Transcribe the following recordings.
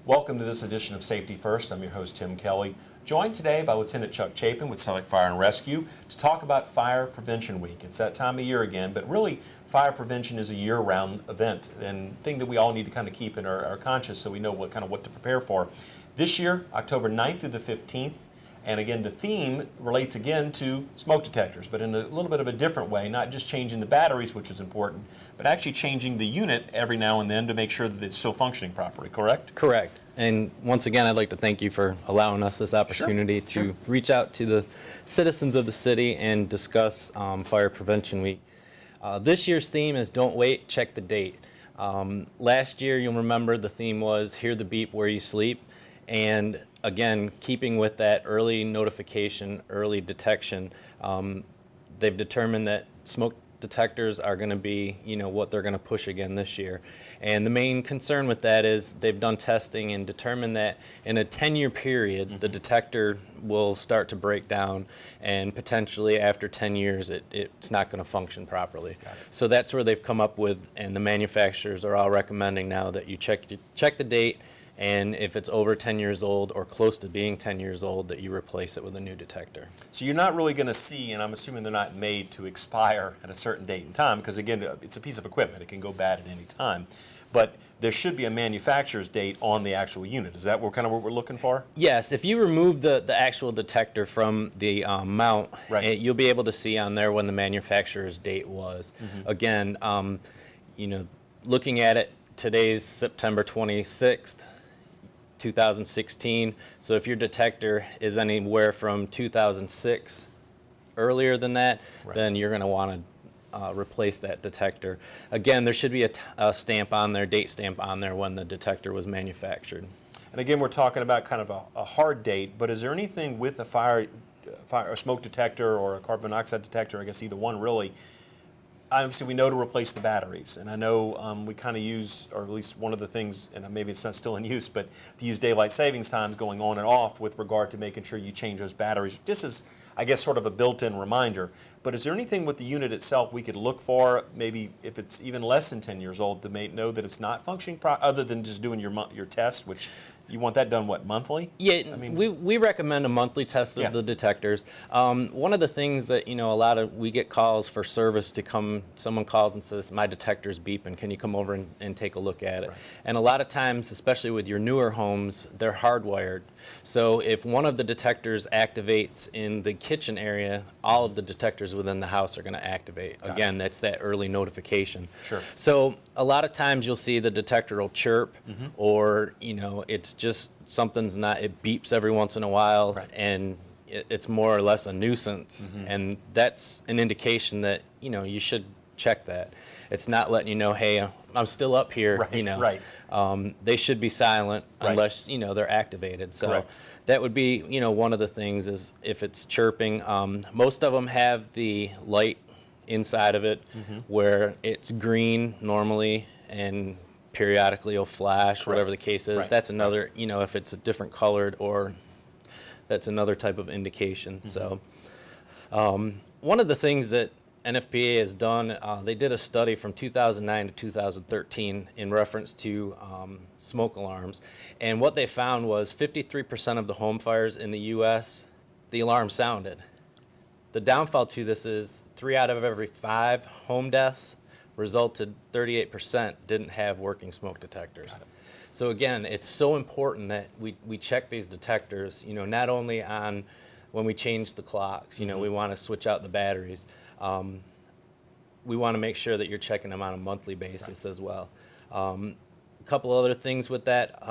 Welcome to this edition of Safety First. I'm your host, Tim Kelly, joined today by Lieutenant Chuck Chapin with Select Fire and Rescue to talk about Fire Prevention Week. It's that time of year again, but really fire prevention is a year-round event and thing that we all need to kind of keep in our conscious so we know what to prepare for. This year, October 9th through the 15th, and again, the theme relates again to smoke detectors, but in a little bit of a different way, not just changing the batteries, which is important, but actually changing the unit every now and then to make sure that it's still functioning properly, correct? Correct. And once again, I'd like to thank you for allowing us this opportunity to reach out to the citizens of the city and discuss Fire Prevention Week. This year's theme is Don't Wait, Check the Date. Last year, you'll remember the theme was Hear the Beep Where You Sleep. And again, keeping with that early notification, early detection, they've determined that smoke detectors are going to be, what they're going to push again this year. And the main concern with that is they've done testing and determined that in a 10-year period, the detector will start to break down, and potentially after 10 years, it's not going to function properly. So that's where they've come up with, and the manufacturers are all recommending now that you check the date, and if it's over 10 years old or close to being 10 years old, that you replace it with a new detector. So you're not really going to see, and I'm assuming they're not made to expire at a certain date and time, because again, it's a piece of equipment. It can go bad at any time. But there should be a manufacturer's date on the actual unit. Is that what we're looking for? Yes. If you remove the actual detector from the mount, you'll be able to see on there when the manufacturer's date was. Again, looking at it, today's September 26th. 2016. So if your detector is anywhere from 2006 earlier than that, then you're going to want to replace that detector. Again, there should be a stamp on there, date stamp on there when the detector was manufactured. And again, we're talking about kind of a hard date, but is there anything with a smoke detector or a carbon monoxide detector, I guess either one really, obviously we know to replace the batteries, and I know we kind of use, or at least one of the things, and maybe it's not still in use, but to use daylight savings times going on and off with regard to making sure you change those batteries. This is, I guess, sort of a built-in reminder, but is there anything with the unit itself we could look for, maybe if it's even less than 10 years old, to know that it's not functioning other than just doing your test, which you want that done, what, monthly? Yeah, we recommend a monthly test of the detectors. One of the things that, we get calls for service to come, someone calls and says, my detector's beeping, can you come over and take a look at it? And a lot of times, especially with your newer homes, they're hardwired. So if one of the detectors activates in the kitchen area, all of the detectors within the house are going to activate. Again, that's that early notification. So a lot of times you'll see the detector will chirp, or, it's just something's not, it beeps every once in a while, and it's more or less a nuisance. And that's an indication that, you should check that. It's not letting you know, hey, I'm still up here, they should be silent unless, they're activated. So that would be, one of the things is if it's chirping. Most of them have the light inside of it where it's green normally and periodically it'll flash, whatever the case is. That's another, if it's a different colored, or that's another type of indication. So one of the things that NFPA has done, they did a study from 2009 to 2013 in reference to smoke alarms. And what they found was 53% of the home fires in the U.S., the alarm sounded. The downfall to this is 3 out of every 5 home deaths resulted 38% didn't have working smoke detectors. So again, it's so important that we check these detectors, not only on when we change the clocks, we want to switch out the batteries. We want to make sure that you're checking them on a monthly basis as well. A couple other things with that,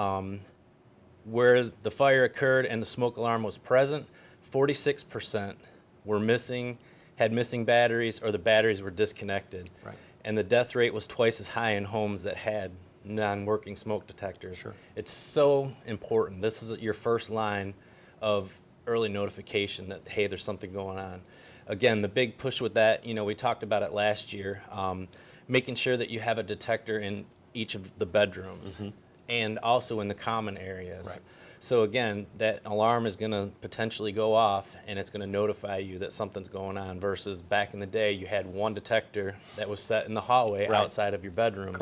where the fire occurred and the smoke alarm was present, 46% were had missing batteries, or the batteries were disconnected. And the death rate was twice as high in homes that had non-working smoke detectors. It's so important. This is your first line of early notification that, hey, there's something going on. Again, the big push with that, we talked about it last year, making sure that you have a detector in each of the bedrooms and also in the common areas. So again, that alarm is going to potentially go off, and it's going to notify you that something's going on, versus back in the day you had one detector that was set in the hallway outside of your bedrooms.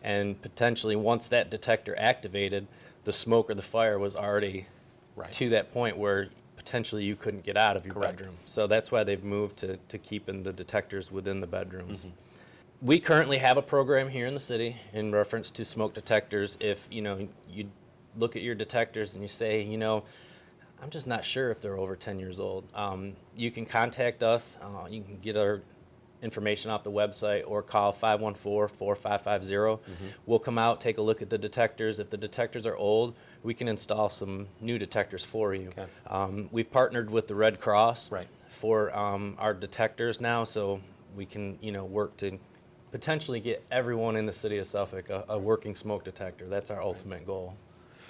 And potentially once that detector activated, the smoke or the fire was already Right. to that point where potentially you couldn't get out of your Correct. bedroom. So that's why they've moved to keeping the detectors within the bedrooms. We currently have a program here in the city in reference to smoke detectors. If you look at your detectors and you say, I'm just not sure if they're over 10 years old, you can contact us. You can get our information off the website or call 514-4550. We'll come out, take a look at the detectors. If the detectors are old, we can install some new detectors for you. Okay. We've partnered with the Red Cross Right. for our detectors now, so we can work to potentially get everyone in the city of Suffolk a working smoke detector. That's our ultimate goal.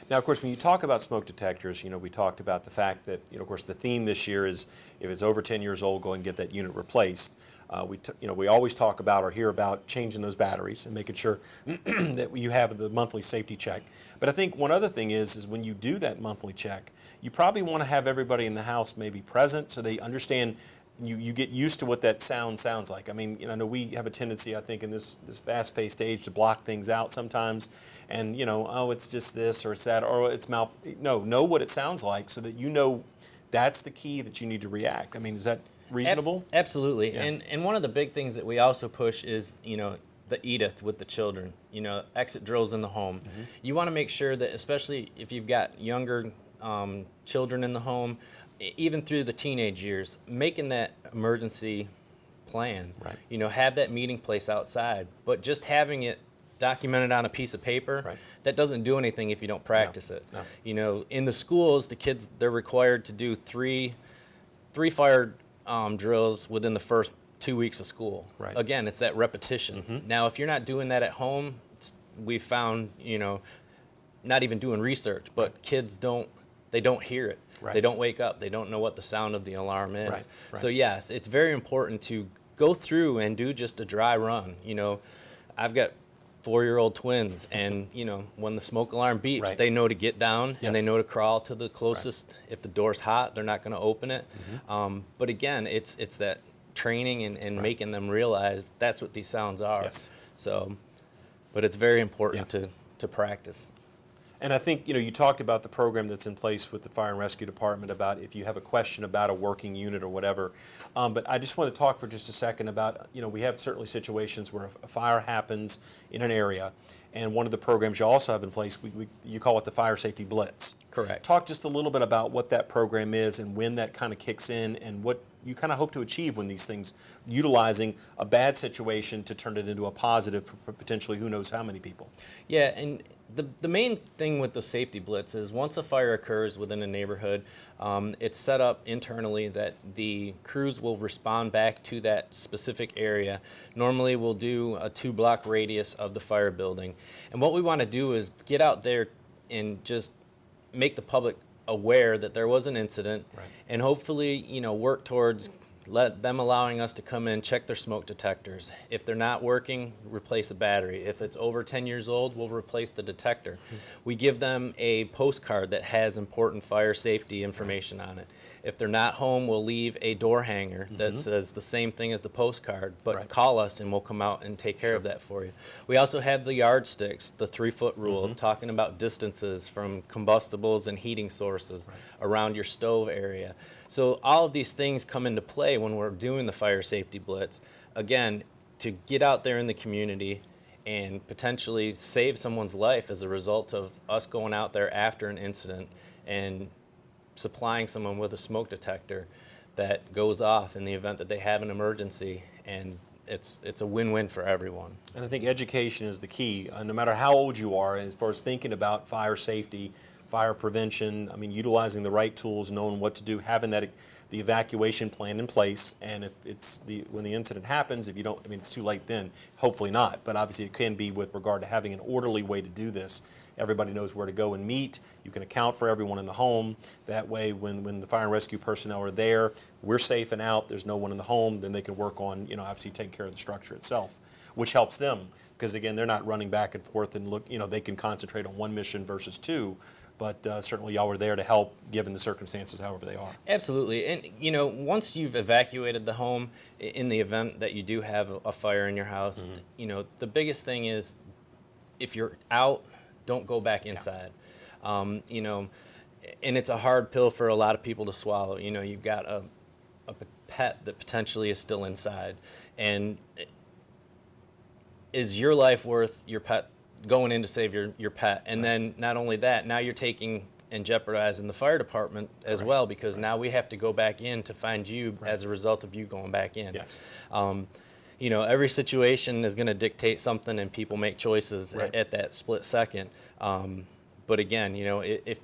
Now, of course, when you talk about smoke detectors, we talked about the fact that, of course, the theme this year is if it's over 10 years old, go and get that unit replaced. We always talk about or hear about changing those batteries and making sure that you have the monthly safety check. But I think one other thing is when you do that monthly check, you probably want to have everybody in the house maybe present so they understand. You get used to what that sounds like. I mean, I know we have a tendency, I think, in this fast-paced age to block things out sometimes, and oh, it's just this or it's that or it's mouth. No, know what it sounds like so that that's the key that you need to react. I mean, is that reasonable? Absolutely. Yeah. And one of the big things that we also push is, the Edith with the children, exit drills in the home. You want to make sure that, especially if you've got younger children in the home, even through the teenage years, making that emergency plan, Right. Have that meeting place outside, but just having it documented on a piece of paper, Right. that doesn't do anything if you don't practice it. No. In the schools, the kids, they're required to do three fire drills within the first 2 weeks of school. Right. Again, it's that repetition. Now, if you're not doing that at home, we've found, not even doing research, but kids don't hear it. Right. They don't wake up. They don't know what the sound of the alarm is. Right. So yes, it's very important to go through and do just a dry run. I've got 4-year-old twins, and when the smoke alarm beeps, Right. they know to get down and they Yes. know to crawl to the closest. If the door's hot, they're not going to open it. But again, it's that training and Right. making them realize that's what these sounds are. Yes. So, but it's very important Yeah. to practice. And I think, you talked about the program that's in place with the Fire and Rescue Department about if you have a question about a working unit or whatever. But I just want to talk for just a second about, we have certainly situations where a fire happens in an area, and one of the programs you also have in place, you call it the Fire Safety Blitz. Correct. Talk just a little bit about what that program is and when that kind of kicks in and what you kind of hope to achieve when these things, utilizing a bad situation to turn it into a positive for potentially who knows how many people. Yeah, and the main thing with the safety blitz is once a fire occurs within a neighborhood, it's set up internally that the crews will respond back to that specific area. Normally we'll do a 2-block radius of the fire building. And what we want to do is get out there and just make the public aware that there was an incident, Right. and hopefully, work towards allowing us to come in, check their smoke detectors. If they're not working, replace the battery. If it's over 10 years old, we'll replace the detector. We give them a postcard that has important fire safety information on it. If they're not home, we'll leave a door hanger that says the same thing as the postcard, but Right. call us and we'll come out and take care of that for you. We also have the yardsticks, the 3-foot rule, talking about distances from combustibles and heating sources around your stove area. So all of these things come into play when we're doing the fire safety blitz. Again, to get out there in the community and potentially save someone's life as a result of us going out there after an incident and supplying someone with a smoke detector that goes off in the event that they have an emergency, and it's a win-win for everyone. And I think education is the key, no matter how old you are, as far as thinking about fire safety, fire prevention. I mean, utilizing the right tools, knowing what to do, having the evacuation plan in place. And if when the incident happens, if you don't, it's too late then. Hopefully not, but obviously it can be with regard to having an orderly way to do this. Everybody knows where to go and meet. You can account for everyone in the home. That way, when the fire and rescue personnel are there, we're safe and out. There's no one in the home. Then they can work on, obviously taking care of the structure itself, which helps them because again, they're not running back and forth and look. They can concentrate on one mission versus two. But certainly y'all were there to help given the circumstances however they are. Absolutely. And, once you've evacuated the home, in the event that you do have a fire in your house, the biggest thing is if you're out, don't go back inside. You know, and it's a hard pill for a lot of people to swallow. You know, you've got a pet that potentially is still inside, and is your life worth your pet going in to save your pet? And then not only that, now you're taking and jeopardizing the fire department as well, because now we have to go back in to find you as a result of you going back in. Yes. You know, every situation is going to dictate something, and people make choices at that split second. But again, you know, if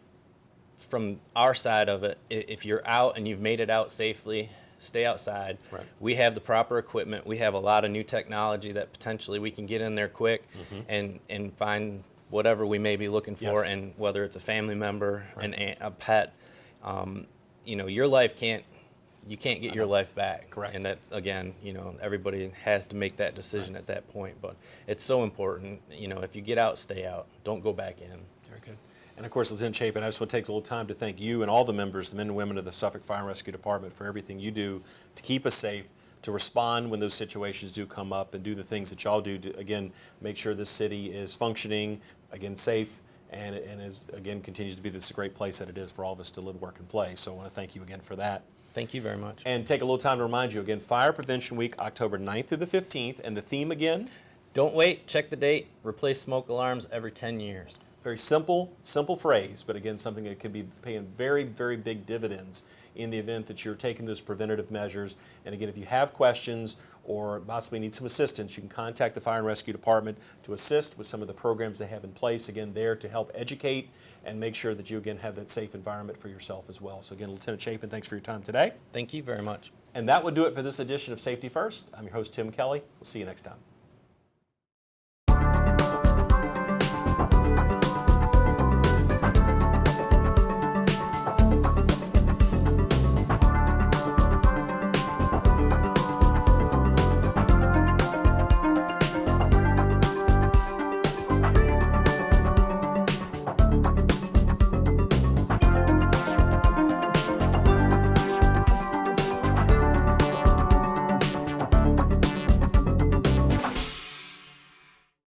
from our side of it, if you're out and you've made it out safely, stay outside. Right. We have the proper equipment. We have a lot of new technology that potentially we can get in there quick and find whatever we may be looking for, Yes. and whether it's a family member, a pet, you know, your life you can't get your life back. Correct. And that's, again, you know, everybody has to make that decision at that point. But it's so important, you know, if you get out, stay out. Don't go back in. Very good. And of course, Lieutenant Chapin, I just want to take a little time to thank you and all the members, the men and women of the Suffolk Fire and Rescue Department, for everything you do to keep us safe, to respond when those situations do come up, and do the things that y'all do to, again, make sure this city is functioning, again, safe, and is, again, continues to be this great place that it is for all of us to live, work, and play. So I want to thank you again for that. Thank you very much. And take a little time to remind you, again, Fire Prevention Week, October 9th through the 15th, and the theme again? Don't wait, check the date, replace smoke alarms every 10 years. Very simple phrase, but again, something that could be paying very, very big dividends in the event that you're taking those preventative measures. And again, if you have questions or possibly need some assistance, you can contact the Fire and Rescue Department to assist with some of the programs they have in place. Again, there to help educate and make sure that you, again, have that safe environment for yourself as well. So again, Lieutenant Chapin, thanks for your time today. Thank you very much. And that would do it for this edition of Safety First. I'm your host, Tim Kelly. We'll see you next time.